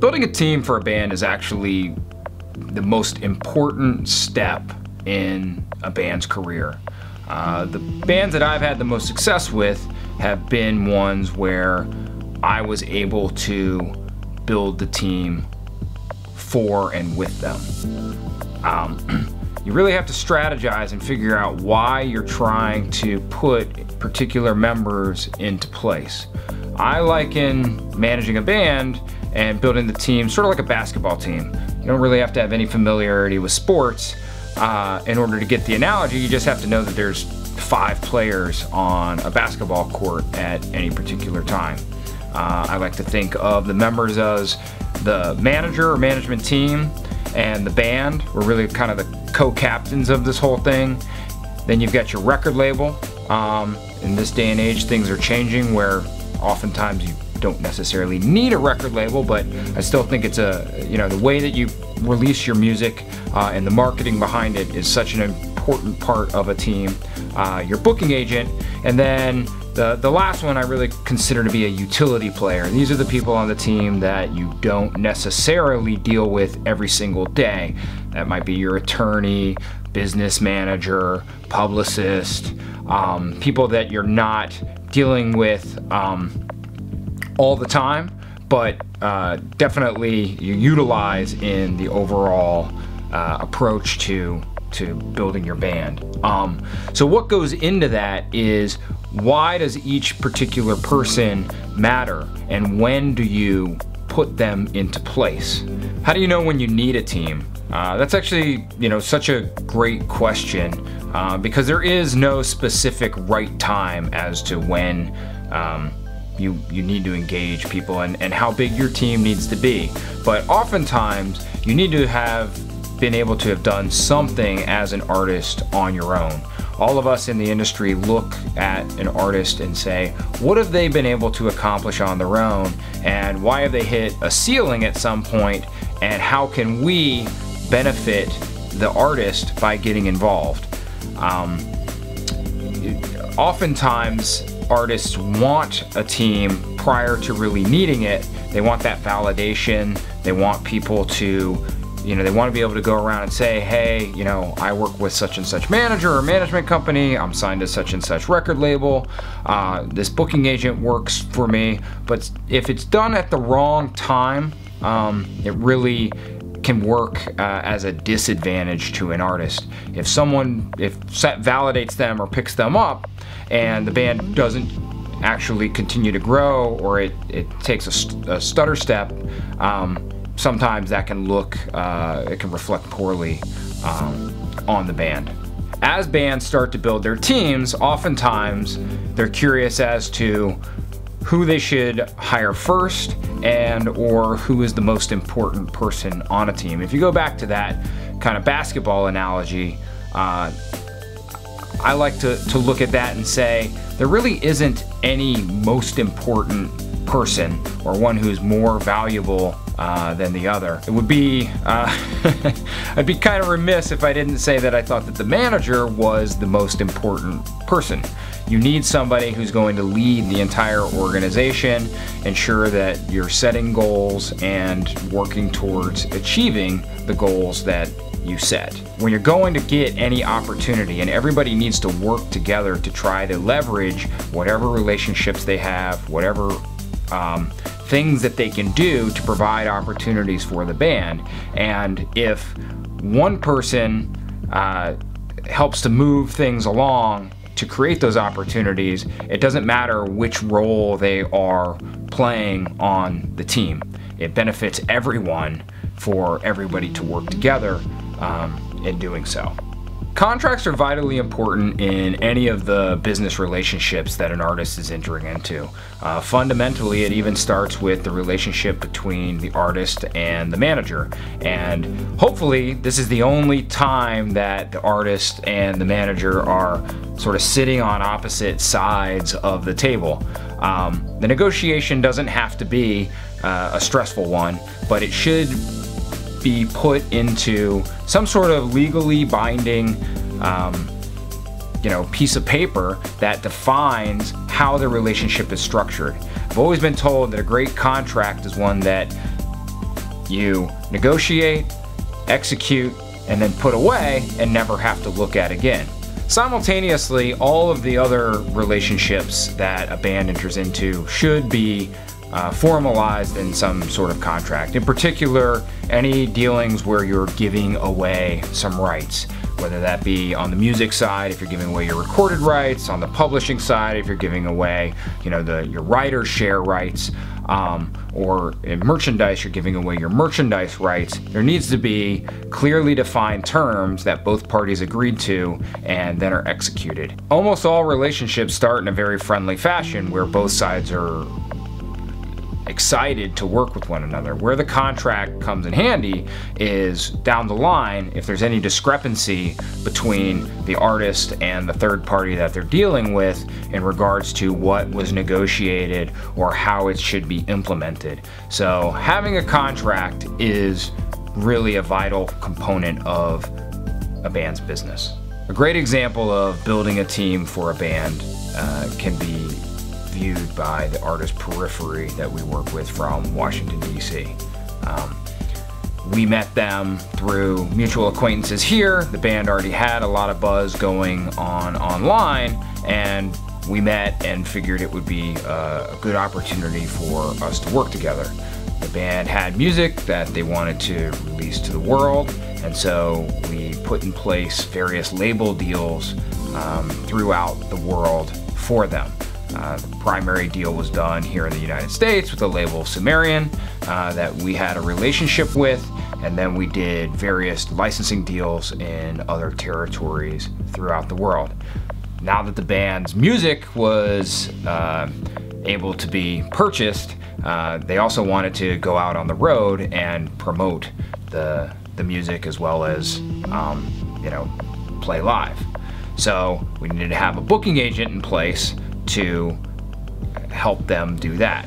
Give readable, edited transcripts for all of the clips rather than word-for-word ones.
Building a team for a band is actually the most important step in a band's career. The bands that I've had the most success with have been ones where I was able to build the team for and with them. You really have to strategize and figure out why you're trying to put particular members into place. I liken managing a band and building the team sort of like a basketball team. You don't really have to have any familiarity with sports in order to get the analogy. You just have to know that there's 5 players on a basketball court at any particular time. I like to think of the members as the manager or management team, and the band were really kind of the co-captains of this whole thing. Then you've got your record label. In this day and age, things are changing where oftentimes you don't necessarily need a record label, but I still think it's the way that you release your music and the marketing behind it is such an important part of a team. Your booking agent, and then the last one I really consider to be a utility player. These are the people on the team that you don't necessarily deal with every single day. That might be your attorney, business manager, publicist, people that you're not dealing with all the time, but definitely you utilize in the overall approach to building your band. So what goes into that is, why does each particular person matter, and when do you put them into place? How do you know when you need a team? That's actually such a great question, because there is no specific right time as to when you need to engage people and how big your team needs to be. But oftentimes you need to have been able to have done something as an artist on your own. All of us in the industry look at an artist and say, what have they been able to accomplish on their own, and why have they hit a ceiling at some point, and how can we benefit the artist by getting involved? Oftentimes artists want a team prior to really needing it. They want that validation. They want people to they want to be able to go around and say, hey, I work with such and such manager or management company, I'm signed to such and such record label, this booking agent works for me. But if it's done at the wrong time, it really can work as a disadvantage to an artist. If set validates them or picks them up and the band doesn't actually continue to grow, or it takes a stutter step, sometimes that can it can reflect poorly on the band. As bands start to build their teams, oftentimes they're curious as to who they should hire first or who is the most important person on a team. If you go back to that kind of basketball analogy, I like to look at that and say there really isn't any most important person or one who's more valuable than the other. It would be, I'd be kind of remiss if I didn't say that I thought that the manager was the most important person. You need somebody who's going to lead the entire organization, ensure that you're setting goals and working towards achieving the goals that you set. When you're going to get any opportunity, and everybody needs to work together to try to leverage whatever relationships they have, whatever things that they can do to provide opportunities for the band. And if one person helps to move things along to create those opportunities, it doesn't matter which role they are playing on the team. It benefits everyone for everybody to work together in doing so. Contracts are vitally important in any of the business relationships that an artist is entering into. Fundamentally, it even starts with the relationship between the artist and the manager. And hopefully, this is the only time that the artist and the manager are sort of sitting on opposite sides of the table. The negotiation doesn't have to be a stressful one, but it should be put into some sort of legally binding piece of paper that defines how the relationship is structured. I've always been told that a great contract is one that you negotiate, execute, and then put away and never have to look at again. Simultaneously, all of the other relationships that a band enters into should be formalized in some sort of contract. In particular, any dealings where you're giving away some rights, whether that be on the music side, if you're giving away your recorded rights, on the publishing side, if you're giving away, your writer's share rights, or in merchandise, you're giving away your merchandise rights. There needs to be clearly defined terms that both parties agreed to and then are executed. Almost all relationships start in a very friendly fashion where both sides are excited to work with one another. Where the contract comes in handy is down the line if there's any discrepancy between the artist and the third party that they're dealing with in regards to what was negotiated or how it should be implemented. So having a contract is really a vital component of a band's business. A great example of building a team for a band can be viewed by the artist Periphery that we work with from Washington, D.C. We met them through mutual acquaintances here. The band already had a lot of buzz going on online, and we met and figured it would be a good opportunity for us to work together. The band had music that they wanted to release to the world, and so we put in place various label deals throughout the world for them. The primary deal was done here in the United States with the label Sumerian that we had a relationship with, and then we did various licensing deals in other territories throughout the world. Now that the band's music was able to be purchased, they also wanted to go out on the road and promote the music as well as play live. So we needed to have a booking agent in place to help them do that.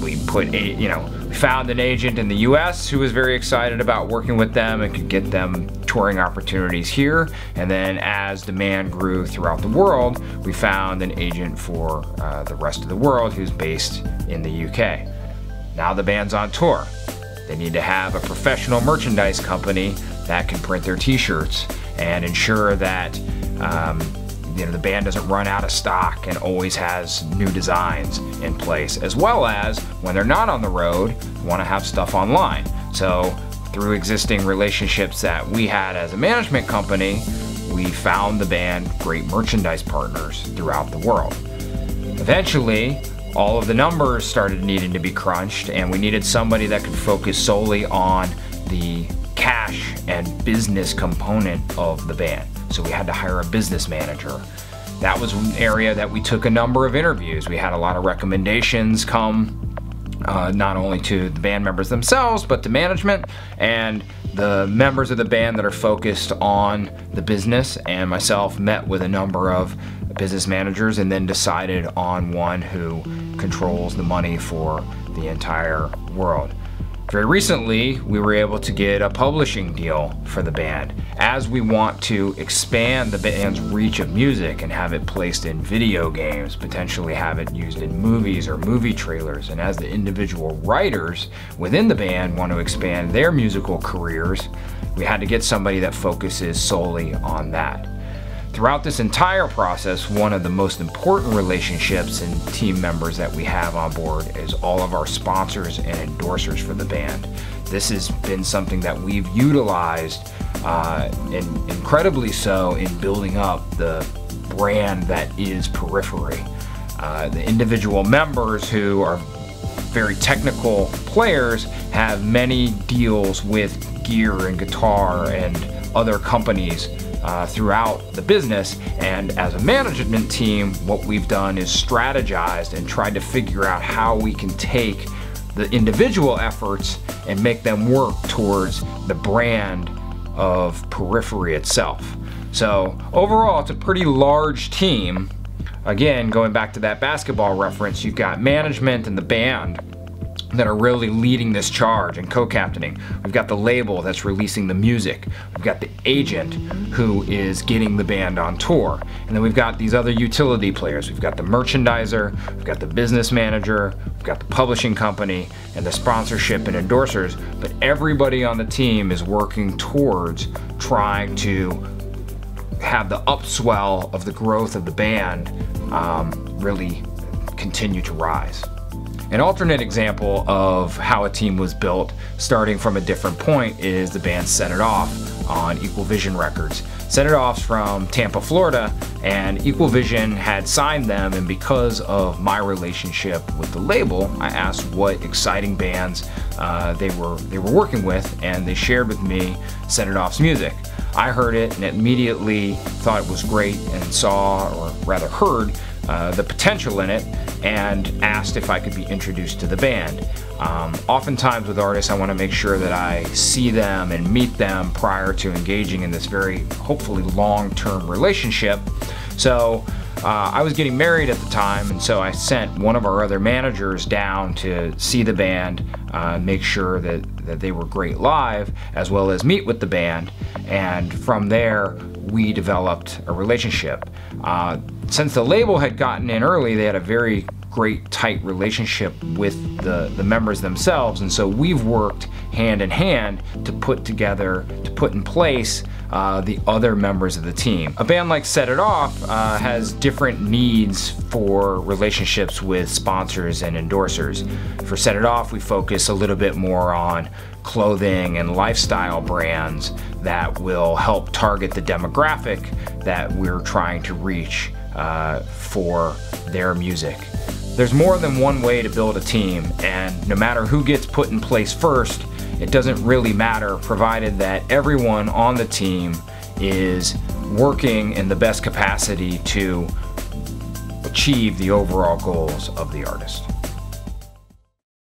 We found an agent in the US who was very excited about working with them and could get them touring opportunities here. And then as demand grew throughout the world, we found an agent for the rest of the world who's based in the UK. Now the band's on tour. They need to have a professional merchandise company that can print their t-shirts and ensure that the band doesn't run out of stock and always has new designs in place, as well as when they're not on the road, want to have stuff online. So through existing relationships that we had as a management company, we found the band great merchandise partners throughout the world. Eventually, all of the numbers started needing to be crunched, and we needed somebody that could focus solely on the cash and business component of the band. So we had to hire a business manager. That was an area that we took a number of interviews. We had a lot of recommendations come not only to the band members themselves, but to management and the members of the band that are focused on the business, and myself met with a number of business managers and then decided on one who controls the money for the entire world. Very recently, we were able to get a publishing deal for the band. As we want to expand the band's reach of music and have it placed in video games, potentially have it used in movies or movie trailers, and as the individual writers within the band want to expand their musical careers, we had to get somebody that focuses solely on that. Throughout this entire process, one of the most important relationships and team members that we have on board is all of our sponsors and endorsers for the band. This has been something that we've utilized, and incredibly so, in building up the brand that is Periphery. The individual members who are very technical players have many deals with gear and guitar and other companies throughout the business, and as a management team, what we've done is strategized and tried to figure out how we can take the individual efforts and make them work towards the brand of Periphery itself. So overall, it's a pretty large team. Again, going back to that basketball reference, you've got management and the band that are really leading this charge and co-captaining. We've got the label that's releasing the music. We've got the agent who is getting the band on tour. And then we've got these other utility players. We've got the merchandiser, we've got the business manager, we've got the publishing company and the sponsorship and endorsers, but everybody on the team is working towards trying to have the upswell of the growth of the band really continue to rise. An alternate example of how a team was built starting from a different point is the band Set It Off on Equal Vision Records. Set It Off's from Tampa, Florida, and Equal Vision had signed them, and because of my relationship with the label, I asked what exciting bands they were working with, and they shared with me Set It Off's music. I heard it and immediately thought it was great and saw, or rather heard, the potential in it, and asked if I could be introduced to the band. Oftentimes with artists, I want to make sure that I see them and meet them prior to engaging in this very, hopefully, long-term relationship. So I was getting married at the time, and so I sent one of our other managers down to see the band, make sure that they were great live, as well as meet with the band, and from there we developed a relationship. Since the label had gotten in early, they had a very great tight relationship with the members themselves, and so we've worked hand in hand to put in place the other members of the team. A band like Set It Off has different needs for relationships with sponsors and endorsers. For Set It Off, we focus a little bit more on clothing and lifestyle brands that will help target the demographic that we're trying to reach for their music. There's more than one way to build a team, and no matter who gets put in place first, it doesn't really matter, provided that everyone on the team is working in the best capacity to achieve the overall goals of the artist.